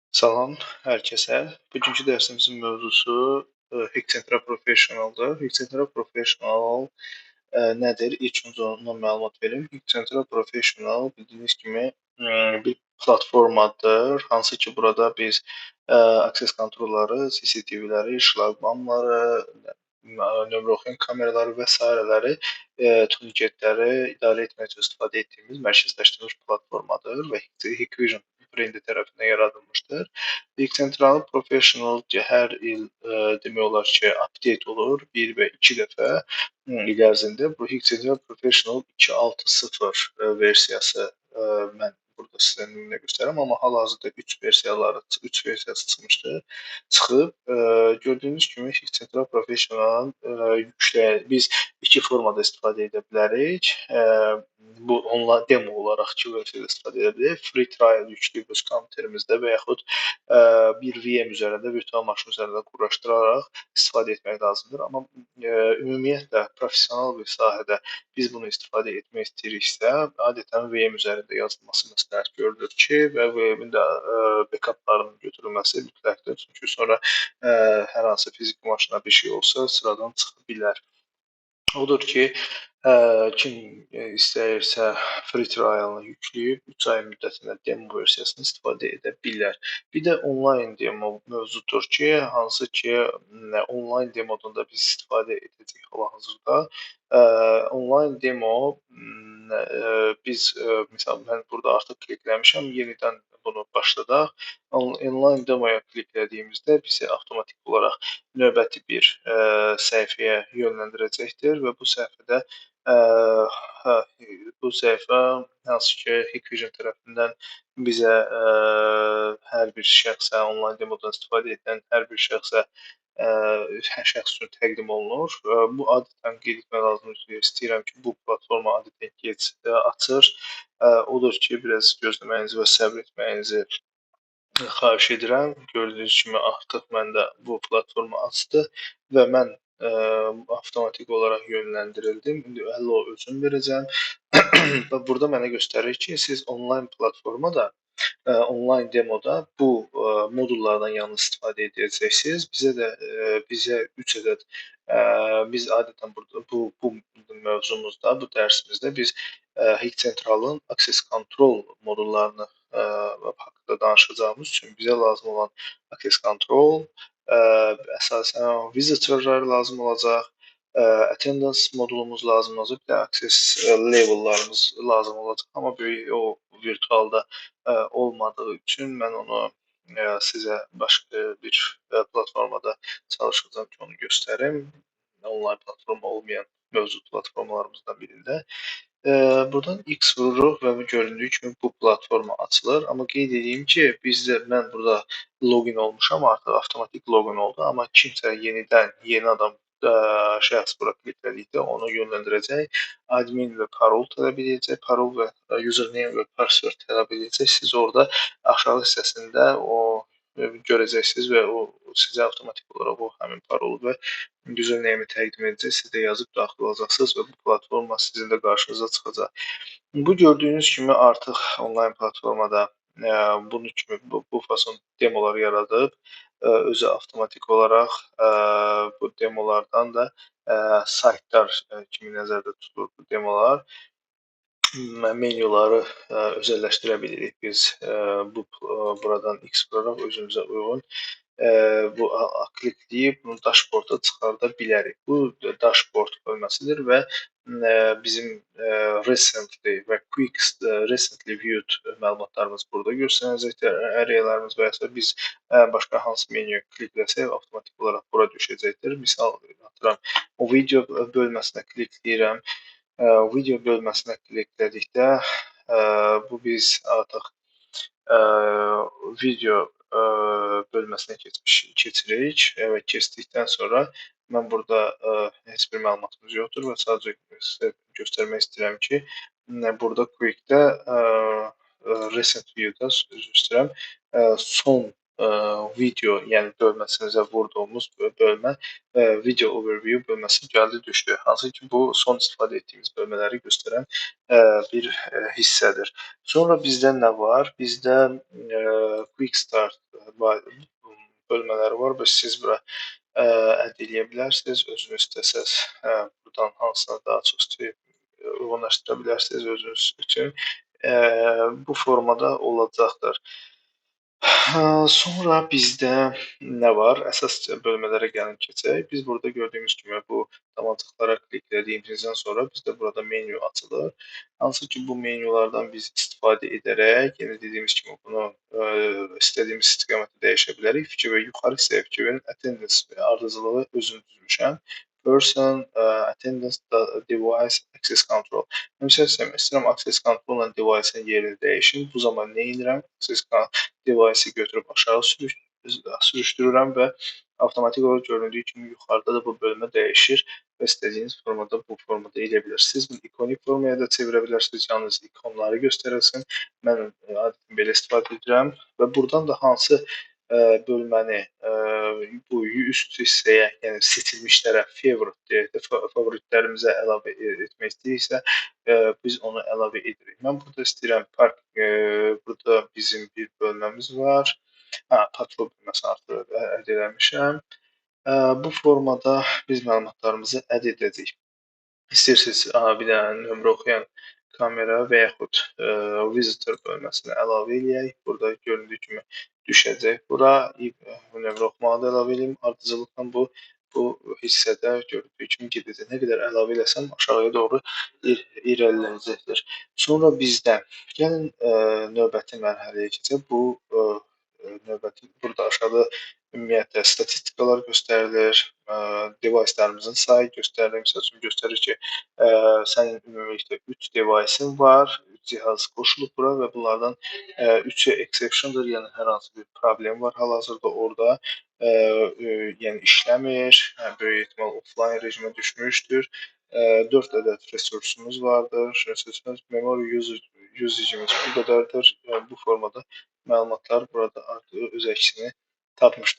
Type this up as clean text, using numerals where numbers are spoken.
Salam hər kəsə. Bugünkü dərsimizin mövzusu Hexentra Professional-dır. Hexentra Professional nədir? İlk öncə ondan məlumat verim. Hexentra Professional bildiyiniz kimi bir platformadır. Hansı ki burada biz access kontrolları, CCTV-ləri, şlaqbamları, nömrə oxuyan kameraları və sairələri, turniketləri idarə etmək üçün istifadə etdiyimiz mərkəzləşdirilmiş platformadır və Hikvision brendi tərəfindən yaradılmışdır. Hexentral Professional hər il demək olar ki, update olur 1 və 2 dəfə il ərzində. Bu Hexentral Professional 2.6.0 versiyası mən burada sizə nümunə göstərirəm, amma hal-hazırda 3 versiyası çıxıb. Gördüyünüz kimi Hexentral Professional biz iki formada istifadə edə bilərik. Bu onunla demo olaraq iki versiyada istifadə edə bilərik. Free trial yükləyib öz kompüterimizdə və yaxud bir VM üzərində, virtual maşın üzərində quraşdıraraq istifadə etmək lazımdır. Amma ümumiyyətlə professional bir sahədə biz bunu istifadə etmək istəyiriksə, adətən VM üzərində yazılması məsləhət görülür ki, və VM-in də backuplarının götürülməsi mütləqdir. Çünki sonra hər hansı fiziki maşına bir şey olsa sıradan çıxa bilər. Odur ki, kim istəyirsə free trial-ını yükləyib 3 ay müddətində demo versiyasını istifadə edə bilər. Bir də onlayn demo mövzudur ki, hansı ki onlayn demodan da biz istifadə edəcəyik hal-hazırda. Onlayn demo biz məsələn mən burada artıq klikləmişəm, yenidən bunu başladaq. Onlayn demoya kliklədiyimizdə bizi avtomatik olaraq növbəti bir səhifəyə yönləndirəcəkdir və bu səhifədə bu səhifə hansı ki Hikvision tərəfindən bizə hər bir şəxsə onlayn demodan istifadə edən hər bir şəxsə hər şəxs üçün təqdim olunur. Bu adətən qeyd etmək lazımdır ki, istəyirəm ki, bu platforma adətən gec açır. Odur ki, biraz gözləməyinizi və səbr etməyinizi xahiş edirəm. Gördüyünüz kimi artıq məndə bu platforma açdı və mən avtomatik olaraq yönləndirildim. İndi hello özüm verəcəm. Və burada mənə göstərir ki, siz onlayn platformada onlayn demoda bu modullardan yalnız istifadə edəcəksiniz. Bizə 3 ədəd biz adətən burada bu mövzumuzda, bu dərsimizdə biz Hexentralın access control modullarını haqqında danışacağımız üçün bizə lazım olan access control əsasən visitorlar lazım olacaq, attendance modulumuz lazım olacaq, bir də access level'larımız lazım olacaq. Amma o virtualda olmadığı üçün mən onu sizə başqa bir platformada çalışacağam ki, onu göstərim. Onlayn platforma olmayan mövcud platformalarımızdan birində. Buradan X vururuq və göründüyü kimi bu platforma açılır. Amma qeyd edeyim ki, mən burada login olmuşam, artıq avtomatik login oldu. Amma kimsə yeni adam şəxs bura kliklədikdə onu yönləndirəcək. Admin və parol tələb edəcək. Parol və username və password tələb edəcək. Siz orada aşağı hissəsində o görəcəksiniz və o sizə avtomatik olaraq o həmin parolu və username-i təqdim edəcək. Siz də yazıb daxil olacaqsınız və bu platforma sizin də qarşınıza çıxacaq. Bu gördüyünüz kimi artıq onlayn platformada bunun kimi bu fason demolar yaradıb. Özü avtomatik olaraq bu demolardan da saytlar kimi nəzərdə tutulur bu demolar. Menyuları özəlləşdirə bilirik biz buradan X vuraraq özümüzə uyğun bu klikləyib bunu dashboarda çıxarda bilərik. Bu dashboard bölməsidir və bizim recently və recently viewed məlumatlarımız burada göstərəcəkdir. Ərəyalarımız və ya biz başqa hansı menyuya klikləsək avtomatik olaraq bura düşəcəkdir. Misal atıram, o video bölməsinə klikləyirəm. Video bölməsinə kliklədikdə bu biz artıq video bölməsinə keçirik və keçdikdən sonra mən burada heç bir məlumatımız yoxdur və sadəcə sizə göstərmək istəyirəm ki, burada Quick-də recent view-da üzr istəyirəm, son video, yəni bölməsinizə vurduğumuz bölmə video overview bölməsi gəldi düşdü. Hansı ki, bu son istifadə etdiyimiz bölmələri göstərən bir hissədir. Sonra bizdə nə var? Bizdə Quick Start bölmələri var və siz bura əldə eləyə bilərsiniz. Özünüz istəsəz buradan hansına daha çox uyğunlaşdıra bilərsiniz özünüz üçün. Bu formada olacaqdır. Sonra bizdə nə var? Əsas bölmələrə gəlin keçək. Biz burada gördüyümüz kimi bu damacıqlara kliklədiyimizdən sonra bizdə burada menyu açılır. Hansı ki, bu menyulardan biz istifadə edərək, yenə dediyimiz kimi bunu istədiyimiz istiqamətdə dəyişə bilərik. Fikir və yuxarı hissəyə fikir verin. Attendance ardıcılığı özüm düzmüşəm. Person, attendance, device, access control. Mən istəyirəm access control-la device-in yerini dəyişim. Bu zaman nə edirəm? Access device-i götürüb aşağı sürüşdürürəm və avtomatik olaraq göründüyü kimi yuxarıda da bu bölmə dəyişir və istədiyiniz formada bu formada edə bilirsiniz. Bunu ikonik formaya da çevirə bilərsiniz. Yalnız ikonları göstərilsin. Mən adətən belə istifadə edirəm və buradan da hansı bölməni bu üst hissəyə, yəni seçilmişlərə favorite deyək də, favoritlərimizə əlavə etmək istəyiriksə, biz onu əlavə edirik. Mən burada istəyirəm park, burada bizim bir bölməmiz var. Patrol bölməsini artıq əldə eləmişəm. Bu formada biz məlumatlarımızı əldə edəcəyik. İstəyirsiniz bir dənə nömrə oxuyan kamera və yaxud visitor bölməsini əlavə eləyək. Burada göründüyü kimi düşəcək bura. Nömrə oxumağı da əlavə eləyim. Ardıcılıqla bu hissədə göründüyü kimi gedəcək. Nə qədər əlavə eləsəm aşağıya doğru irəliləyəcəkdir. Sonra bizdə gəlin növbəti mərhələyə keçək. Bu növbəti burada aşağıda ümumiyyətlə statistikalar göstərilir, device-lərimizin sayı göstərilir. Məsəl üçün göstərir ki, sənin ümumilikdə 3 device-in var, 3 cihaz qoşulub bura və bunlardan 3-ü exception-dır, yəni hər hansı bir problem var hal-hazırda orada. Yəni işləmir, böyük ehtimal offline rejimə düşmüşdür. 4 ədəd resursumuz vardır. Memory usage'imiz bu qədərdir. Bu formada məlumatlar burada artıq öz əksini tapmışdır.